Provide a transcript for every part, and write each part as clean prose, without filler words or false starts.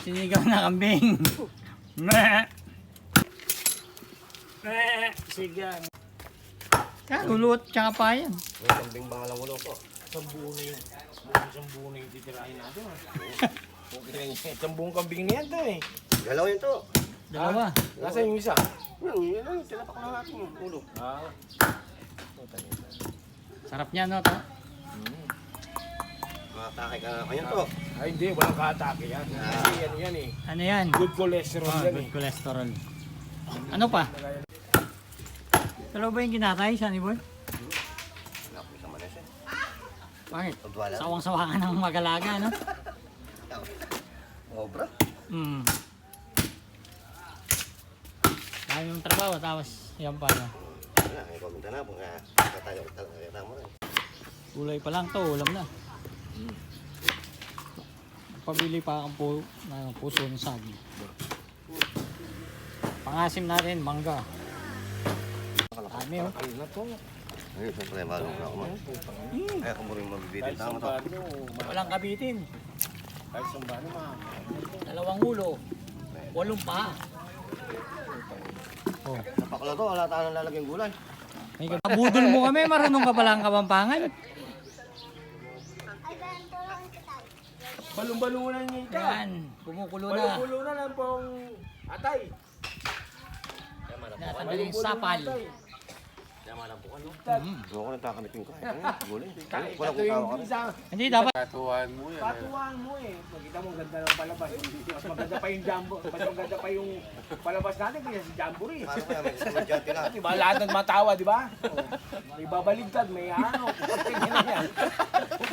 Sinigaw na kambing. Sigang. Ulot tsaka pa yan. May kambing bangalang ulo ko. Isang buo na yung titirahin natin. Isang buong kambing na yan to eh. Galaw yun to. Dalawa. Nasaan yung isa? Yun lang, tinapak lang natin yung ulo. Sarap niya no to. Makatake ka na kanya to. Ay hindi, walang kaatake yan. Kasi ano yan eh. Ano yan? Good cholesterol yan Good eh. cholesterol. Ano pa? Dalawa ba yung kinatay, Sunny Boy? Wala ko isang manes eh. Bakit? Pagwala. Sawang-sawa ka ng mag-alaga, no? Obra. Dami yung trabaho, tapos yan pa. No? Wala, may komenta na. Kung tayo talaga mo rin. Gulay pa lang to, ulam na. Pabili pa ang puso ng saging. Pangasim natin, mangga. Dami oh. Ayun na to. Ayun, siyempre, bago na ako man. Kaya kung mo rin mabibitin. Kahit Tama to. sambano, Walang kabitin. kahit sambano Dalawang ulo. 8 pa. Oh. Sa pakla to, wala tayo nang lalagyan gulay. May kabudol mo kami, marunong ka palang Kapampangan. balong-balungan niya ika. Yan, kumukulo na. Balong-balungan na lang pong atay. Natanggalin yung sapal. Gusto ko nang takamit yung kain. Gulay. Ito Wala kong tawa yung kami. isa. Hindi, dapat. Patuwaan mo eh. Makita mo ang ganda ng palabas. Mas maganda pa yung jumbo. Mas maganda pa yung palabas natin kaya si Jamboree. Paano kaya may isang madyante lang? Diba lahat ng matawa, di ba? Oh. May babaligtad, may ano. Tingnan na yan.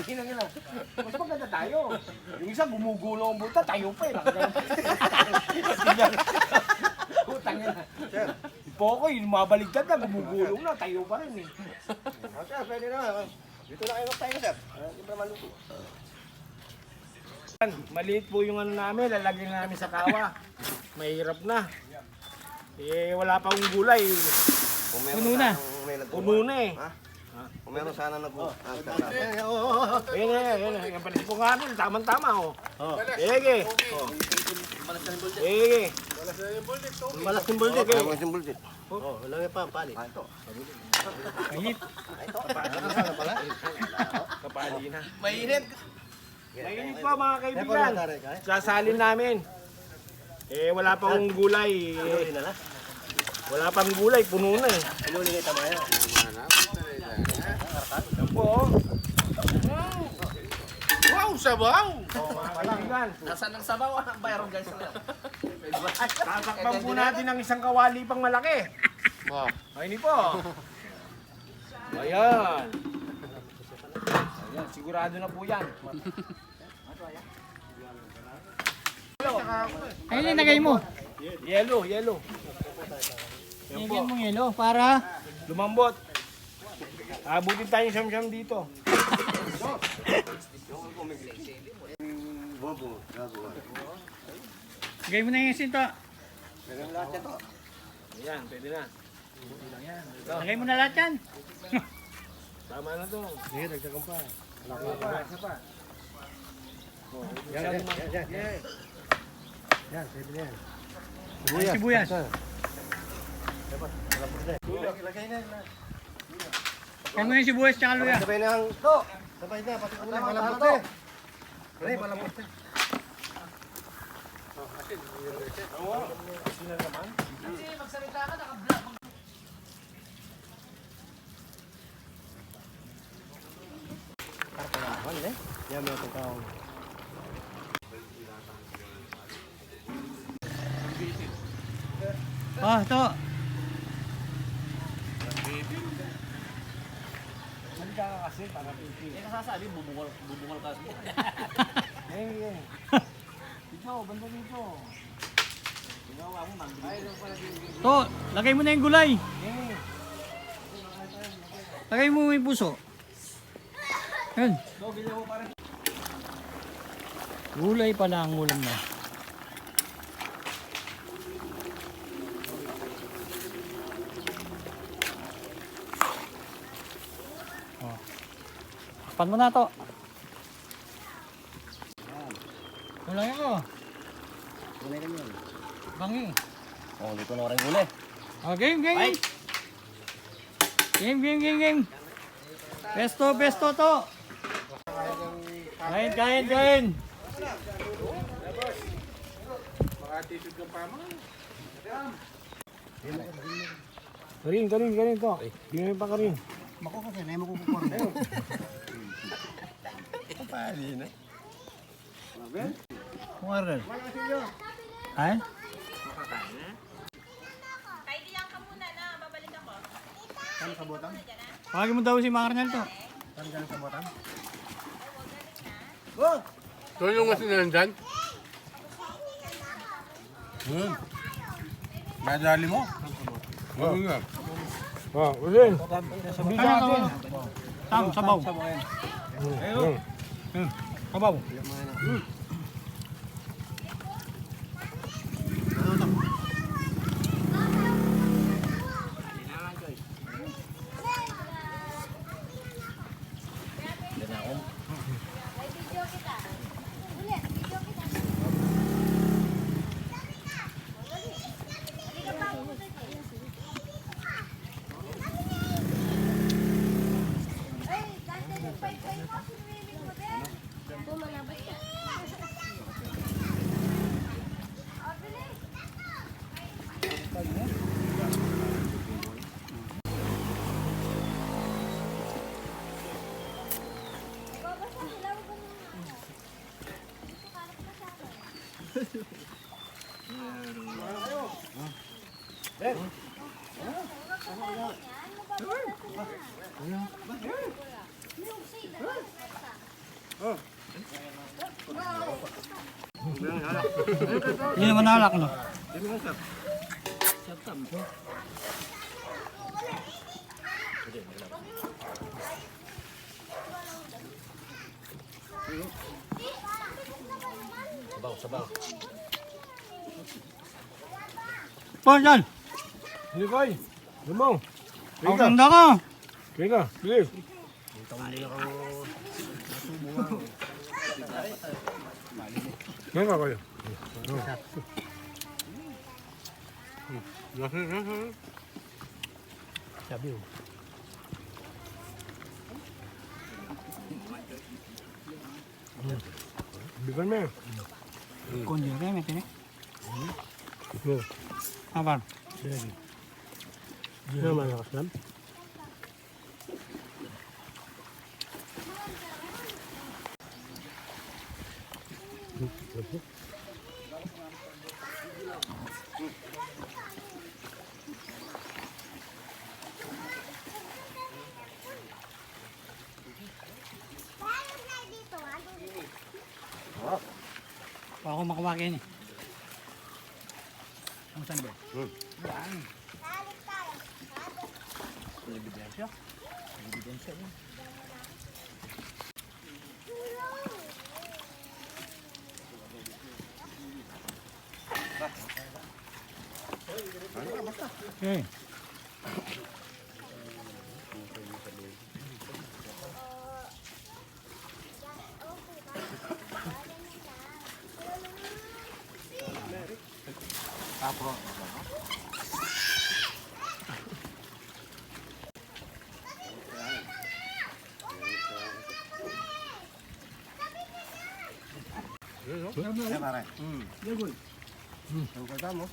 Tingnan na. Mas maganda tayo. Yung isa gumugulong ang buta, tayo pa eh. Utang na. Sir. Pokoy, mabaligtad na, gumugulong na, tayo pa rin eh. Sir, pwede na. Dito na kayo magtayo, sir. Hindi pa maluto. Maliit po yung ano namin, lalagyan namin sa kawa. Mahirap na. Eh, wala pa akong gulay. Kung meron Puno na. sanang may nagbubuhay. Puno na eh. Ha? Kung meron sana nagbubuhay. Ayun na, yan pala si Punganin, tamang-tama oh. Ege. Ege. Malas yung buldit. Okay. Malas yung buldit. Wala nga pa ang pali. Ito. Mainit. Ito. Ano pala? Kapali na. Mainit. Mainit po mga kaibigan. Sasalin namin. Eh, wala pang gulay. Wala pang gulay, puno na eh. Ano ulit kayo tamaya? Yan po oh. Wow, sabaw! Oh, mga kaibigan. Nasaan ang sabaw? Bayron guys. Tatakpan po natin ang isang kawali pang malaki. Wow. Ayun po. Ayan. Ayan, sigurado na po yan. Ayun, linagay mo. Yellow, yellow. Yan po. Linagay mong yelo para Lumambot. Abutin tayo siyam-siyam dito. Bobo. Gagawa. lagay mo na yung sinto. Meron lahat yan to. Ayan, pwede na. Lagay mo na lahat yan. Tama na to. Sige, dagdagan pa. Isa pa. Yan. Yan, pwede na yan. Ay, sibuyas. Lagay na. Kaya mo yung sibuyas tsaka luya. Sabay na ang to. Sabay na, pati ko na malambot eh. Pre, malambot eh. Yan may tao. Oh, ito. Halika ka kasi para pipi. Eh, nasasabi, bubungal ka sa Eh. Dito, banda dito. Ginawa mo, manggulo. To, lagay mo na yung gulay. Eh. Lagay mo yung puso. Yun. So, ginawa mo parang. Gulay pala ang ulam na. Oh. Pan mo na to. Tulangin ko. Gulay kami yun. Bangi. Oh, dito na rin gulay. Oh, game, game. Game. Pesto to. Kain. Karin to. Tingnan pa Karin. Mako kasi, na mo kukukuha. Kung aral. Ay? Kaibigan ka muna na, babalik ako. Saan sa botang? Pagin mo daw si Makarnel to. Saan dyan sa botang? So yung kasi nandyan? Madali mo? Oo nga. Usin. Sabi sa akin. Sabaw. Sabaw. Hindi naman nalak, no? Sabaw. Po, dyan. Hindi koy. Lumaw. Ang ganda ka. Kaya bilis. Kaya kayo. Sabi mo. Bigan mo. Kundi rin, may tinik. Yo. Apan. Yo malakas lang. Ako makawakin eh. Ang saan ba? Okay. Kaya pare. Ang kata mo.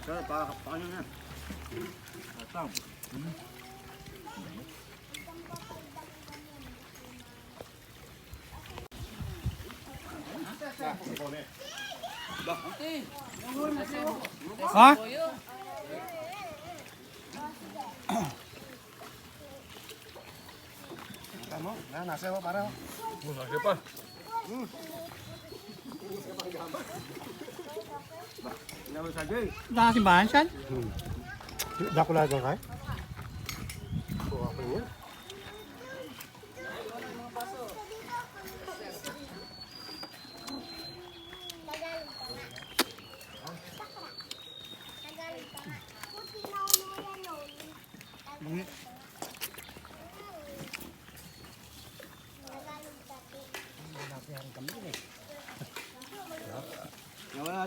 Sir, paano na? Atang. Ha? Tama, nasa mo para. Sige pa. Nakasimbahan siya? Dako lang kay.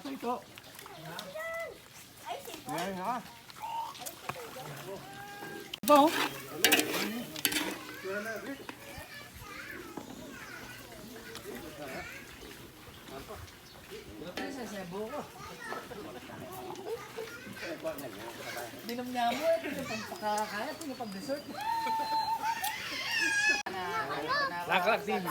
Ato ito. Ayan ha. Ito, oh. Dinom niya mo, ito yung pagkakaya, ito yung pag-dessert. Laklak din.